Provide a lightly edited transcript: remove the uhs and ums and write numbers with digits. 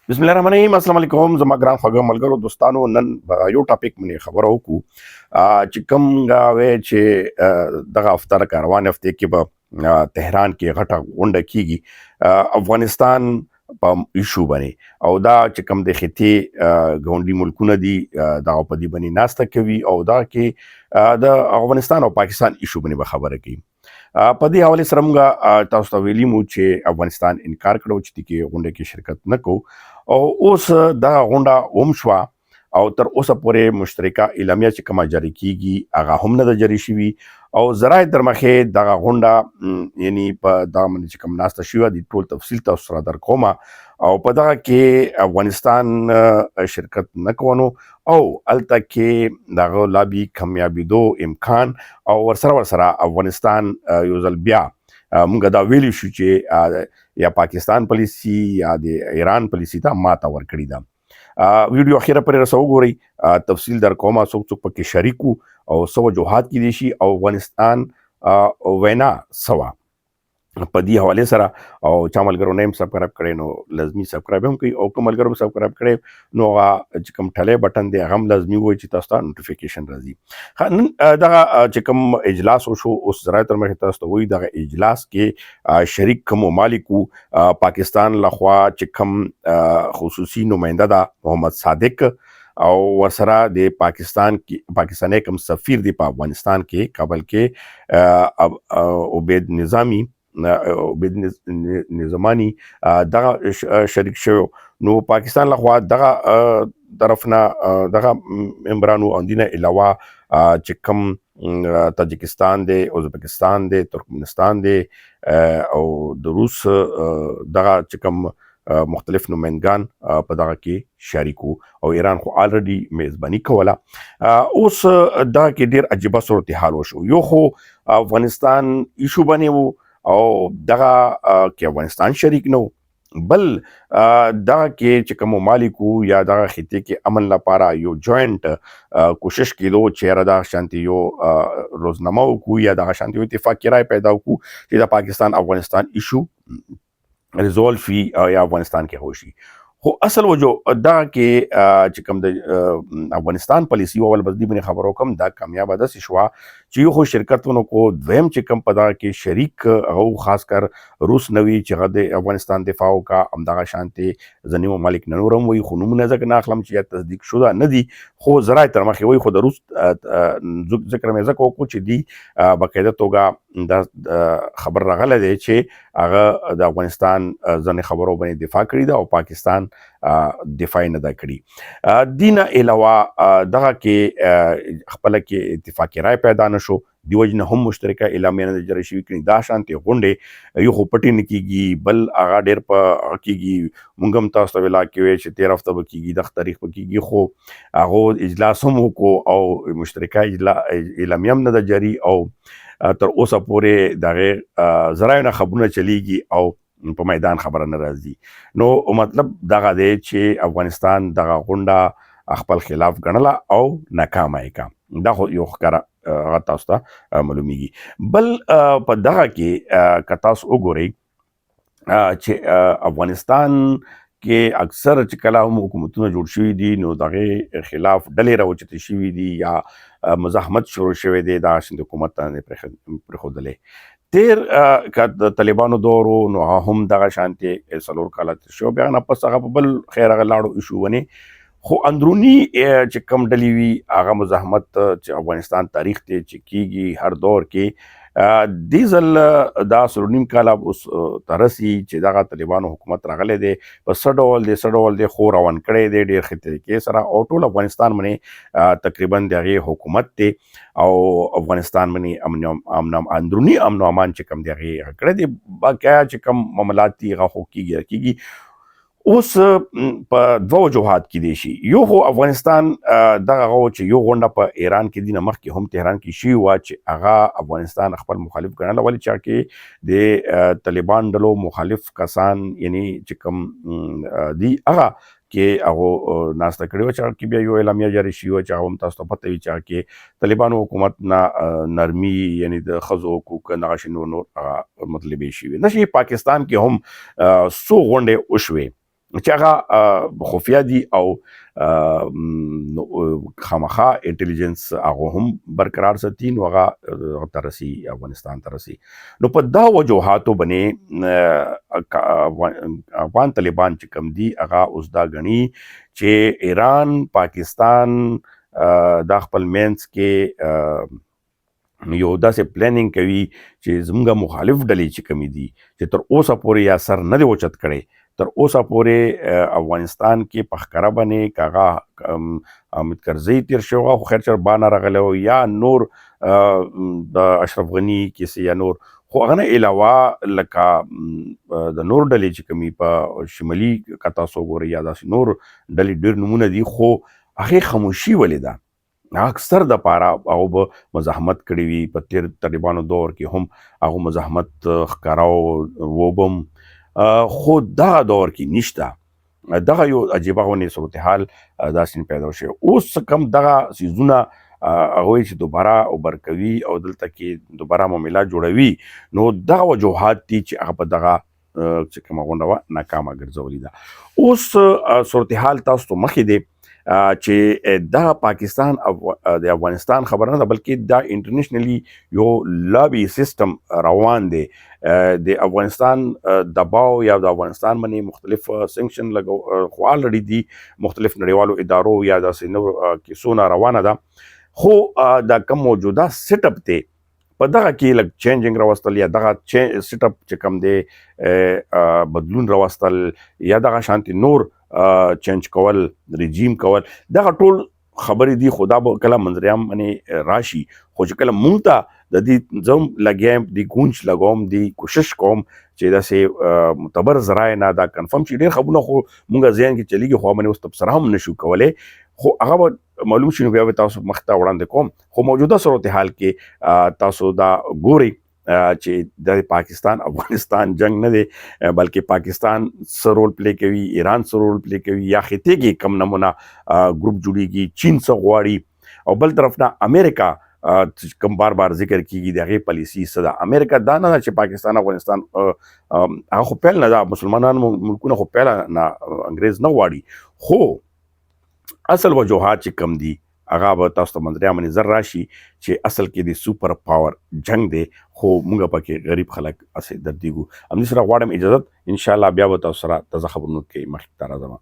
بسم الله الرحمن الرحیم. السلام علیکم زما ګران خوږه ملګرو دوستانو. نن یو ټاپک باندې خبرو وکړو چې کوم غاوې چې دغه هفته کاروان هفته کې به تهران کې غټه غونډه کیږي افغانستان په ایشو باندې او دا چې کوم د خطي ګوندی ملکونه دي دا په دې باندې ناسته کوي او دا کې د افغانستان او پاکستان ایشو باندې به خبره کوي. په دې حواله سره موږ تاسو ته ویلي مو چې افغانستان انکار کړو چې کې غونډه کې شرکت نه کوو او اوس دا غونډه اوم شوه او تر اوسه پورې مشترکه اعلامیه چې کومه جاری کیږي هغه هم نه ده جاری شوي او ذرایع در مخې دغه غونډه یعنی په دا باندې چې کوم ناسته شوې دي ټول تفصیل تاسو سره درکومه او په دغه کې افغانستان شرکت نه کوونو او الته کې دغه لابي کامیابیدو امکان او ورسره افغانستان یو ځل بیا مونږ دا ویلی شو چې یا پاکستان پالیسی یا د ایران پالیسی ته ماته ورکړې ده. ویډیو اخیره پرې رسو ګورئ تفصیل در کومه څوک پکې شریک او سو وجوهات کې دي شي او افغانستان وینا سوا په دې حواله سره او چا ملګرو نیم سبسکرایب کړئ نو لازمي سبسکرایب هم کوي او کوم ملګرو سبسکرایب کړئ نو چې کوم ټلې بٹن دی هغه لازمي وي چې تاسو ته نوټیفیکیشن راځي. نن دغه چې کوم اجلاس وشو اوس ذرایع تر مخې تاسو ته وایي دغه اجلاس کې شریک کوم ممالکو پاکستان لخوا چې کوم خصوصي نماینده ده محمد صادق او ورسره د پاکستاني کوم سفیر دی په افغانستان کې کابل کې عبید نظامی عبید نظامانی دغه شریک شو نو پاکستان لخوا دغه طرفنا دغه ممبرانو اندینه علاوه چې کوم تاجکستان دی ازبکستان دی ترکمنستان دی او د روس دغه چې کوم مختلف نمائندگان په دغه کې شریکو او ایران خو الریډي میزبانی کوله. اوس دا کې ډیر عجیبه صورتحال وشو. یو خو افغانستان ایشو باندې وو او دغه کې افغانستان شریک نو بل دغه کې چې کوم ممالکو یا دغه خطې کې امن لپاره یو جوائنټ کوشش کېدو چې را د شانتي یو روزنامه وکړو یا دغه شانتي یو اتفاق رائے پیدا وکړو چې د پاکستان افغانستان ایشو ریزولف وي یا افغانستان کې هوشي. خو اصل وجو دا کې چې کوم د افغانستان پالیسی اول بس دی باندې خبرو کوم دا کامیاب ده شوا چې یو خو شرکتونو کو دویم چې کوم په دا کې شریک او خاص کر روس نوي چې د افغانستان دفاع کا امدغه شانتي ځنی ممالک نورم وي خو نمونه ځکه نه اخلم چې تصدیق شوه نه دي خو ذرایع تر مخې وي خو د روس ذکر مې ځکه وکړو چې دی باقاعده توګه دا خبر راغله دی چې هغه د افغانستان ځنې خبرو باندې دفاع کړې ده او پاکستان دفاع نه ده کړې. دینه علاوه دغه کې خپل کې اتفاقی رائے پیدا نشو دی وجنه هم مشترکه اعلامیه نه جاری شوی کړي دا شانتي غونډې یو خو پټی نه کیږي بل هغه ډیر په کیږي مونږ هم تاسو ته ویلا کوي چې 13 هفته به کیږي د تاریخ په کیږي خو هغه اجلاس هم وکړو او مشترکه اعلامیه هم نه جاری او تر اوسه پورې دغه ذرایع نه خبرونه چلیږي او په میدان خبره نه راځي. نو مطلب دغه دی چې افغانستان دغه غونډه خپل خلاف ګڼله او ناکامه یې کا دا خو یو ښکاره تاسو ته معلومیږي. بل په دغه کې که تاسو وګورئ چې افغانستان کې اکثر چې کله هم حکومتونه جوړ شوي دي نو دغه خلاف ډلې راوچتې شوي دي یا مزاحمت شروع شوی دی دا شند حکومت ته پرېښودلی. تیر که د طالبانو دورو نو هم دغه شانتي څلور کاله شو بیا نه پس هغه په بل خیر هغه لاړو ایشو ونی خو اندرونی چې کم ډلې وي هغه مزاحمت چې افغانستان تاریخ ته چې کیږي هر دور کې دیزل دا سرونیم کاله اوس ترسي چې دغه طالبانو حکومت راغلی دی په سډول دی خو روان کړی دی ډېر ښه طریقې سره او ټول افغانستان باندې تقریبا د هغې حکومت دی او افغانستان باندې اندرونی امن و امان چې کوم دی هغې کړی دی باقیا چې کوم معاملات دي هغه خو کیږي. اوس په دوه وجوهات کې دی شي. یو خو افغانستان دغه چې یو غونډه په ایران کې دی نه مخکې هم تهران کې شوي وه چې هغه افغانستان خپل مخالف ګڼله ولې چا کې د طالبان ډلو مخالف کسان یعنی چې کوم دي هغه کې هغه ناسته کړې وه چې هغه کې بیا یو اعلامیه جاري شوي وه چې هغه هم تاسو ته پته وي چې هغه کې طالبانو حکومت نه نرمي یعنی د ښځو حقوق دغه شي نور مطلبې شوي نه شي. پاکستان کې هم څو غونډې وشوې چې هغه خفیه دي او خامخا انټيليجنس هغه هم برقرار ساتي، نو هغه ترسي افغانستان ترسي. نو په دا وجوهاتو باندې افغان طالبان چې کم دي هغه اوس دا غني چې ایران پاکستان دا خپل مینس کې یو داسې پلانینګ کوي چې زموږ مخالف ډلې چې کمی دي چې تر اوسه پورې یا سر نه دی اوچت کړی، تر اوسه پورې افغانستان کې په ښکاره باندې کاغه حامد کرزي تیر شوی خو خیر چېرې بانه راغلی و یا نور د اشرف غني کیسې یا نور، خو هغه نه علاوه لکه د نور ډلې چې کمی په شمالي که تاسو وګورئ یا داسې نور ډلې ډېر نومونه دي خو هغې خاموشي ولې ده. اکثر د پاره هغه به مزاحمت کړی وي، په تیر طالبانو دور کې هم هغه مزاحمت ښکاره وبم، خو دغه دور کې نشته. دغه یو عجیبه غونې صورتحال داسې پیدا شوی. اوس کم دغه څیزونه هغوی چې دوباره اوبر کوي او دلته کې دوباره معامله جوړوي، نو دغه وجوهات دي چې هغه په دغه چې کومه غونډه وه ناکامه ګرځولې ده. اوس صورتحال تاسو ته مخکې دی چې دا پاکستان د افغانستان خبر نه ده، بلکې دا انټرنیشنلی یو لابي سیستم روان دی. د افغانستان دباو یا د افغانستان باندې مختلف سنکشن لګو خو الریډي دي، مختلف نړیوالو ادارو یا داسې نور کیسونه روانه ده، خو دا کم موجوده سیټ اپ دی په دغه کې لږ چینجنګ راوستل یا دغه سیټ اپ چې کم دی بدلون راوستل یا دغه شانتي نور چینج کول، رژیم کول، دغه ټول خبرې دي. خو دا به کله منظریام باندې راشي، خو چې کله مونږ ته د دې زه هم لګیم د گونج لګوم د کوشش کوم چې داسې معتبر ذرایع نه دا کنفرم شي. ډېر خبرونه خو مونږ ذهن کې چلیږي خو باندې اوس تبصره هم نشو کولی، خو هغه به معلوم شي نو بیا به تاسو مخ ته وړاندې کوم. خو موجوده صورتحال کې تاسو دا ګورئ چې د پاکستان افغانستان جنگ نه دی، بلکې پاکستان څه رول پلی کوي، ایران څه رول پلی کوي، یا خطې کې کم نمونه ګروپ جوړیږي، چین څه غواړي، او بل طرف نه امریکا کم بار بار ذکر کیږي د هغې پالیسي څه ده. امریکا دا نه ده چې پاکستان افغانستان هغه خو پیل نه ده، مسلمانان ملکونه خو پیل نه انګریز نه غواړي، خو اصل وجوهات چې کم دي هغه به تاسو ته منظریه باندې زر راشي چې اصل کې د سوپر پاور جنگ دی، خو موږ پکې غریب خلک اسې دردیږو. همدې سره غواړم اجازت، انشاءالله بیا به تاسو سره تازه خبرونه کې مخکې ته راځم.